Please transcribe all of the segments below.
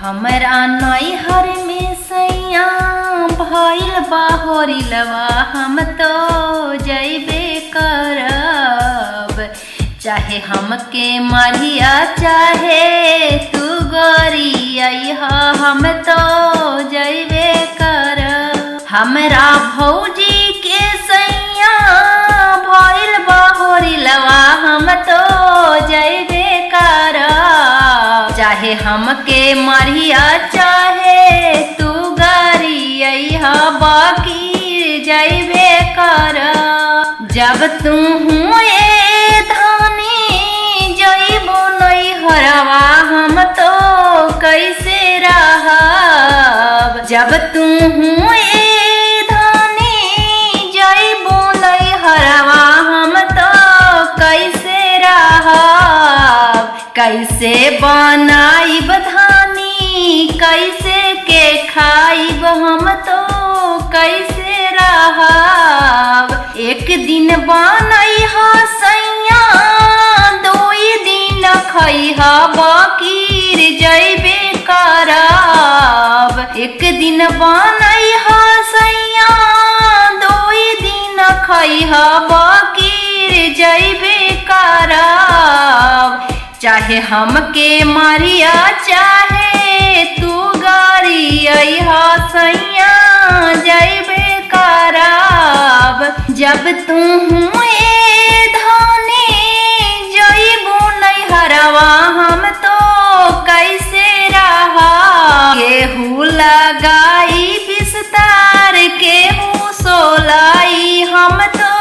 हमरा नैहर में सैया भइल बा होरिलवा, हम तो जइबे करब। चाहे हमके मारिया चाहे तू गोरिया, हम तो जइबे करब। हमरा भौजी के सैया भइल बा होरिलवा, हम तो जइबे करब। चाहे हमके मारिया चाहे तू गरिया, बाकी जइबे करब। जब तू हुए धानी जइबो नैहरवा, हम तो कैसे रहब। जब तू हुए धानी जइबो नैहरवा, हम तो कैसे रहब। कैसे बनाइब धानी कैसे के खाइब, हम तो कैसे रहब। एक दिन बनैहा सैया दुई दिन खैहा, बाकी जइबे करब। एक दिन बनैहा सैया दुई दिन खैहा, बाकी जइबे करब। चाहे हमके मारिया चाहे तू गरिया, सैया जइबे करब। जब तू हुए धानी जइबो नैहरवा, हम तो कैसे रहब। केहू लगाई बिस्तर केहू सोलाई, हम तो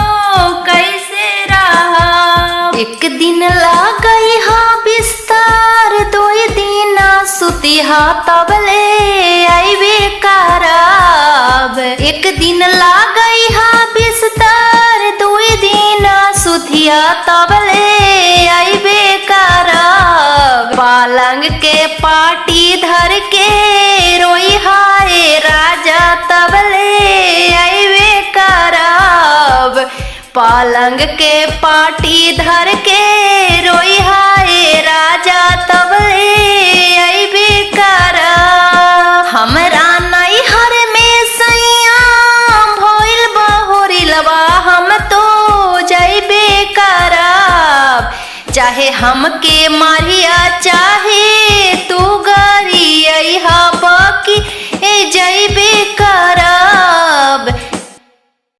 कैसे रहब। एक दिन लगई हा बिस्तर दुई दिन सुतिहा, तबले आइबे करब। एक दिन लगई हा बिस्तर दुई दिन सुतिहा, तबले आइबे करब। पलंग के पाटी धर के रोई हाय राजा, तबले आइबे करब। पलंग के पाटी धर के रोई हाय राजा, तबले आइबे करब। हमरा नैहर में सैया भइल बा होरिलवा, हम तो जइबे करब। चाहे हमके मारिया चाहे तू गरिया, बाकी जइबे करब।